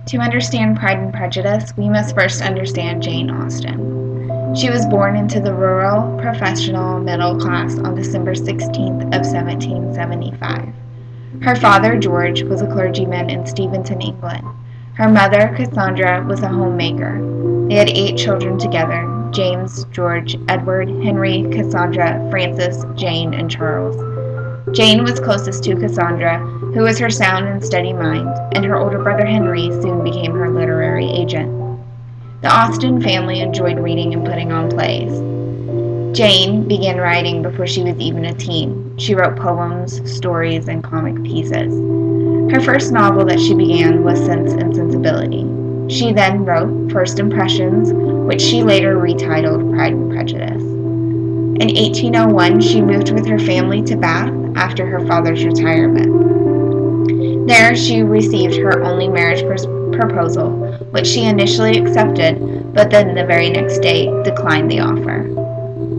To understand Pride and Prejudice, we must first understand Jane Austen. She was born into the rural, professional middle class on December 16th of 1775. Her father, George, was a clergyman in Steventon, England. Her mother, Cassandra, was a homemaker. They had 8 children together: James, George, Edward, Henry, Cassandra, Francis, Jane, and Charles. Jane was closest to Cassandra, who was her sound and steady mind, and her older brother Henry soon became her literary agent. The Austen family enjoyed reading and putting on plays. Jane began writing before she was even a teen. She wrote poems, stories, and comic pieces. Her first novel that she began was Sense and Sensibility. She then wrote First Impressions, which she later retitled Pride and Prejudice. In 1801, she moved with her family to Bath after her father's retirement. There, she received her only marriage proposal, which she initially accepted, but then the very next day declined the offer.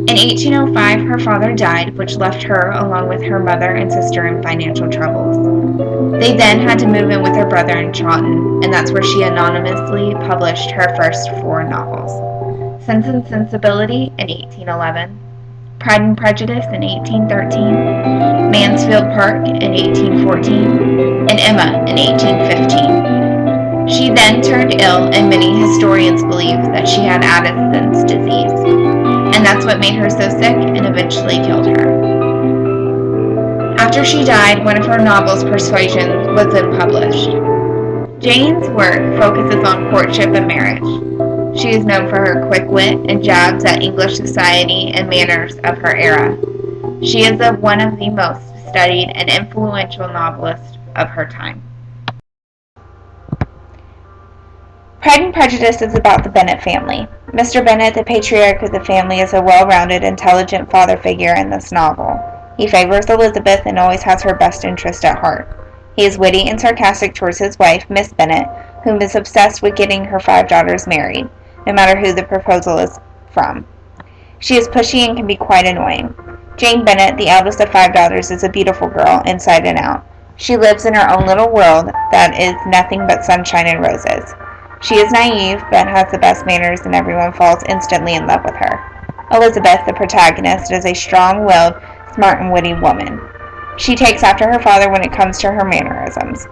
In 1805, her father died, which left her, along with her mother and sister, in financial troubles. They then had to move in with her brother in Chawton, and that's where she anonymously published her first 4 novels: Sense and Sensibility in 1811, Pride and Prejudice in 1813, Mansfield Park in 1814, and Emma in 1815. She then turned ill, and many historians believe that she had Addison's disease, and that's what made her so sick and eventually killed her. After she died, one of her novels, Persuasion, was then published. Jane's work focuses on courtship and marriage. She is known for her quick wit and jabs at English society and manners of her era. She is one of the most studied and influential novelists of her time. Pride and Prejudice is about the Bennet family. Mr. Bennet, the patriarch of the family, is a well-rounded, intelligent father figure in this novel. He favors Elizabeth and always has her best interest at heart. He is witty and sarcastic towards his wife, Miss Bennet, whom is obsessed with getting her 5 daughters married, no matter who the proposal is from. She is pushy and can be quite annoying. Jane Bennet, the eldest of 5 daughters, is a beautiful girl, inside and out. She lives in her own little world that is nothing but sunshine and roses. She is naive, but has the best manners, and everyone falls instantly in love with her. Elizabeth, the protagonist, is a strong-willed, smart and witty woman. She takes after her father when it comes to her mannerisms.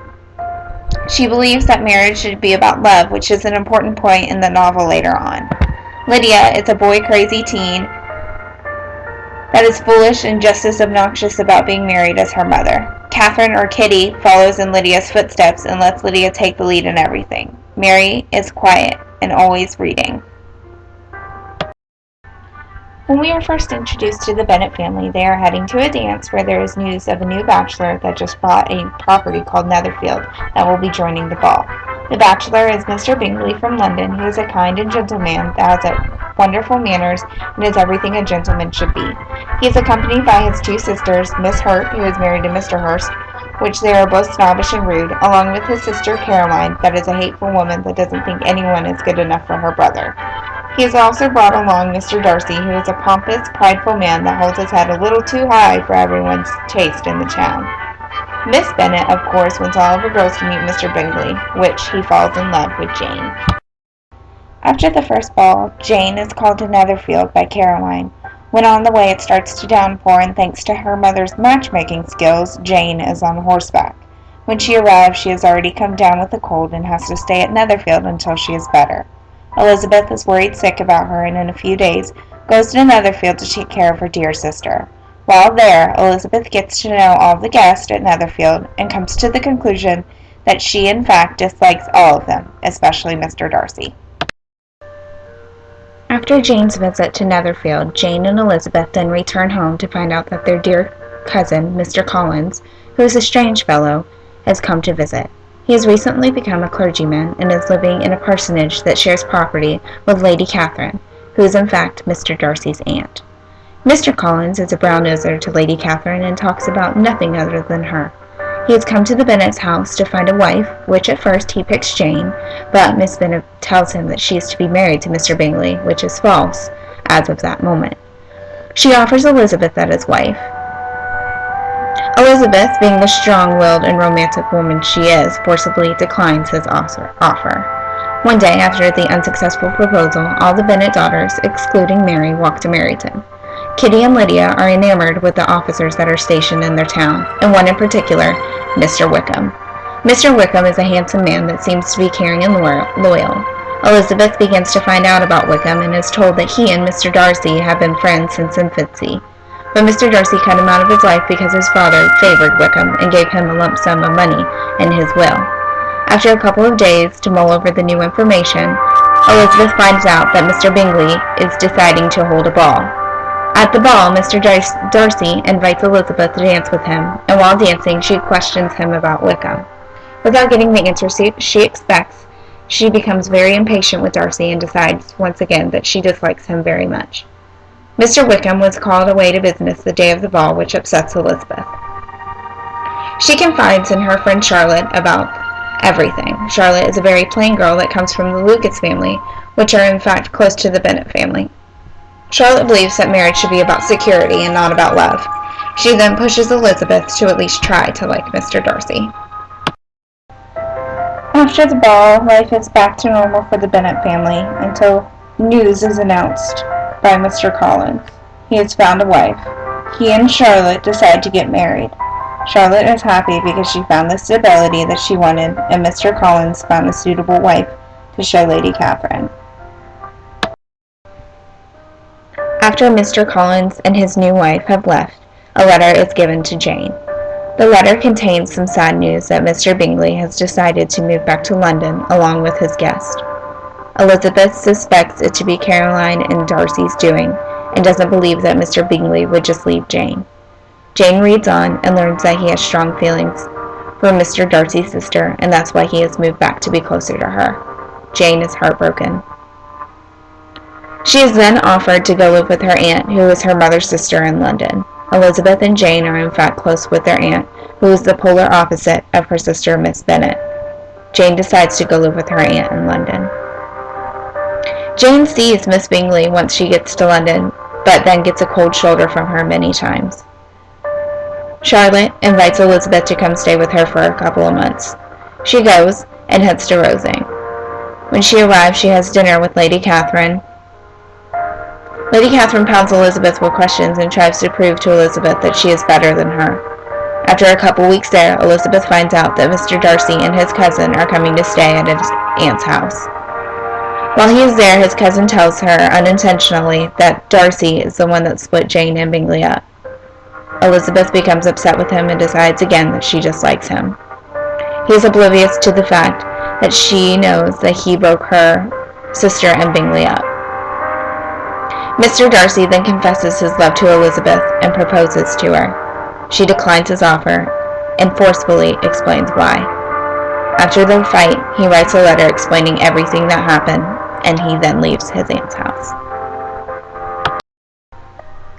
She believes that marriage should be about love, which is an important point in the novel later on. Lydia is a boy-crazy teen that is foolish and just as obnoxious about being married as her mother. Catherine, or Kitty, follows in Lydia's footsteps and lets Lydia take the lead in everything. Mary is quiet and always reading. When we are first introduced to the Bennet family, they are heading to a dance where there is news of a new bachelor that just bought a property called Netherfield that will be joining the ball. The bachelor is Mr. Bingley from London, who is a kind and gentle man that has wonderful manners and is everything a gentleman should be. He is accompanied by his 2 sisters, Miss Hurt, who is married to Mr. Hurst, which they are both snobbish and rude, along with his sister Caroline, that is a hateful woman that doesn't think anyone is good enough for her brother. He has also brought along Mr. Darcy, who is a pompous, prideful man that holds his head a little too high for everyone's taste in the town. Miss Bennet, of course, wants all of her girls to meet Mr. Bingley, which he falls in love with Jane. After the first ball, Jane is called to Netherfield by Caroline. When on the way it starts to downpour, and thanks to her mother's matchmaking skills, Jane is on horseback. When she arrives, she has already come down with a cold and has to stay at Netherfield until she is better. Elizabeth is worried sick about her and in a few days goes to Netherfield to take care of her dear sister. While there, Elizabeth gets to know all the guests at Netherfield and comes to the conclusion that she in fact dislikes all of them, especially Mr. Darcy. After Jane's visit to Netherfield, Jane and Elizabeth then return home to find out that their dear cousin, Mr. Collins, who is a strange fellow, has come to visit. He has recently become a clergyman and is living in a parsonage that shares property with Lady Catherine, who is in fact Mr. Darcy's aunt. Mr. Collins is a brown-noser to Lady Catherine and talks about nothing other than her. He has come to the Bennet's house to find a wife, which at first he picks Jane, but Miss Bennet tells him that she is to be married to Mr. Bingley, which is false, as of that moment. She offers Elizabeth as his wife. Elizabeth, being the strong-willed and romantic woman she is, forcibly declines his offer. One day, after the unsuccessful proposal, all the Bennet daughters, excluding Mary, walk to Meryton. Kitty and Lydia are enamored with the officers that are stationed in their town, and one in particular, Mr. Wickham. Mr. Wickham is a handsome man that seems to be caring and loyal. Elizabeth begins to find out about Wickham and is told that he and Mr. Darcy have been friends since infancy. But Mr. Darcy cut him out of his life because his father favored Wickham and gave him a lump sum of money in his will. After a couple of days to mull over the new information, Elizabeth finds out that Mr. Bingley is deciding to hold a ball. At the ball, Mr. Darcy invites Elizabeth to dance with him, and while dancing, she questions him about Wickham. Without getting the answer she expects, she becomes very impatient with Darcy and decides once again that she dislikes him very much. Mr. Wickham was called away to business the day of the ball, which upsets Elizabeth. She confides in her friend Charlotte about everything. Charlotte is a very plain girl that comes from the Lucas family, which are in fact close to the Bennet family. Charlotte believes that marriage should be about security and not about love. She then pushes Elizabeth to at least try to like Mr. Darcy. After the ball, life is back to normal for the Bennet family until news is announced by Mr. Collins. He has found a wife. He and Charlotte decide to get married. Charlotte is happy because she found the stability that she wanted, and Mr. Collins found a suitable wife to show Lady Catherine. After Mr. Collins and his new wife have left, a letter is given to Jane. The letter contains some sad news that Mr. Bingley has decided to move back to London along with his guest. Elizabeth suspects it to be Caroline and Darcy's doing, and doesn't believe that Mr. Bingley would just leave Jane. Jane reads on and learns that he has strong feelings for Mr. Darcy's sister, and that's why he has moved back to be closer to her. Jane is heartbroken. She is then offered to go live with her aunt, who is her mother's sister in London. Elizabeth and Jane are in fact close with their aunt, who is the polar opposite of her sister, Miss Bennet. Jane decides to go live with her aunt in London. Jane sees Miss Bingley once she gets to London, but then gets a cold shoulder from her many times. Charlotte invites Elizabeth to come stay with her for a couple of months. She goes and heads to Rosing. When she arrives, she has dinner with Lady Catherine. Lady Catherine pounds Elizabeth with questions and tries to prove to Elizabeth that she is better than her. After a couple weeks there, Elizabeth finds out that Mr. Darcy and his cousin are coming to stay at his aunt's house. While he is there, his cousin tells her unintentionally that Darcy is the one that split Jane and Bingley up. Elizabeth becomes upset with him and decides again that she dislikes him. He is oblivious to the fact that she knows that he broke her sister and Bingley up. Mr. Darcy then confesses his love to Elizabeth and proposes to her. She declines his offer and forcefully explains why. After their fight, he writes a letter explaining everything that happened, and he then leaves his aunt's house.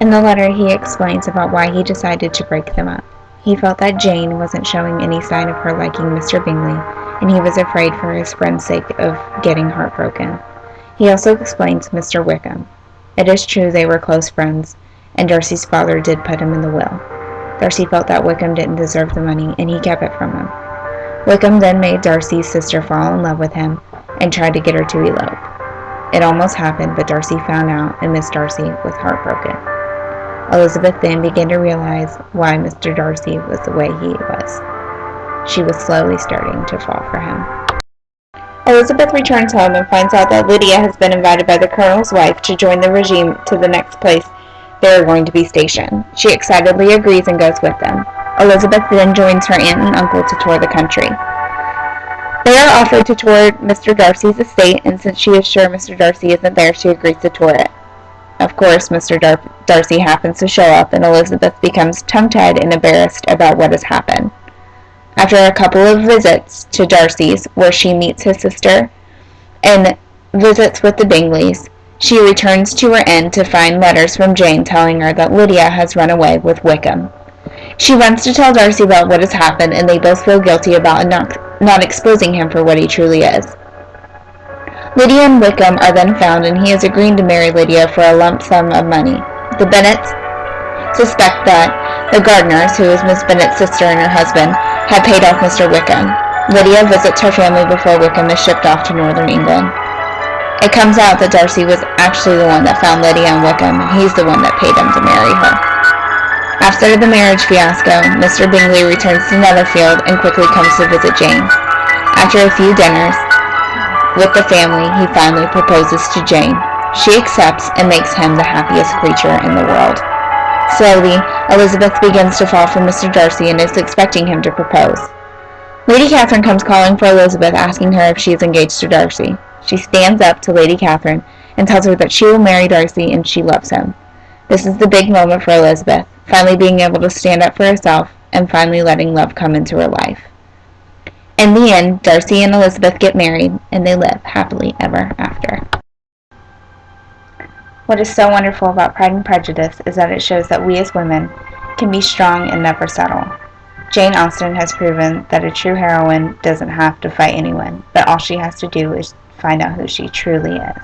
In the letter, he explains about why he decided to break them up. He felt that Jane wasn't showing any sign of her liking Mr. Bingley, and he was afraid for his friend's sake of getting heartbroken. He also explains Mr. Wickham. It is true they were close friends, and Darcy's father did put him in the will. Darcy felt that Wickham didn't deserve the money, and he kept it from him. Wickham then made Darcy's sister fall in love with him and tried to get her to elope. It almost happened, but Darcy found out, and Miss Darcy was heartbroken. Elizabeth then began to realize why Mr. Darcy was the way he was. She was slowly starting to fall for him. Elizabeth returns home and finds out that Lydia has been invited by the colonel's wife to join the regime to the next place they are going to be stationed. She excitedly agrees and goes with them. Elizabeth then joins her aunt and uncle to tour the country. They are offered to tour Mr. Darcy's estate, and since she is sure Mr. Darcy isn't there, she agrees to tour it. Of course, Mr. Darcy happens to show up, and Elizabeth becomes tongue-tied and embarrassed about what has happened. After a couple of visits to Darcy's, where she meets his sister, and visits with the Bingleys, she returns to her inn to find letters from Jane telling her that Lydia has run away with Wickham. She runs to tell Darcy about what has happened, and they both feel guilty about not exposing him for what he truly is. Lydia and Wickham are then found, and he is agreeing to marry Lydia for a lump sum of money. The Bennets suspect that the Gardners, who is Miss Bennet's sister and her husband, had paid off Mr. Wickham. Lydia visits her family before Wickham is shipped off to northern England. It comes out that Darcy was actually the one that found Lydia and Wickham, and he's the one that paid him to marry her. After the marriage fiasco, Mr. Bingley returns to Netherfield and quickly comes to visit Jane. After a few dinners with the family, he finally proposes to Jane. She accepts and makes him the happiest creature in the world. Slowly, Elizabeth begins to fall for Mr. Darcy and is expecting him to propose. Lady Catherine comes calling for Elizabeth, asking her if she is engaged to Darcy. She stands up to Lady Catherine and tells her that she will marry Darcy and she loves him. This is the big moment for Elizabeth, finally being able to stand up for herself and finally letting love come into her life. In the end, Darcy and Elizabeth get married and they live happily ever after. What is so wonderful about Pride and Prejudice is that it shows that we as women can be strong and never settle. Jane Austen has proven that a true heroine doesn't have to fight anyone, but all she has to do is find out who she truly is.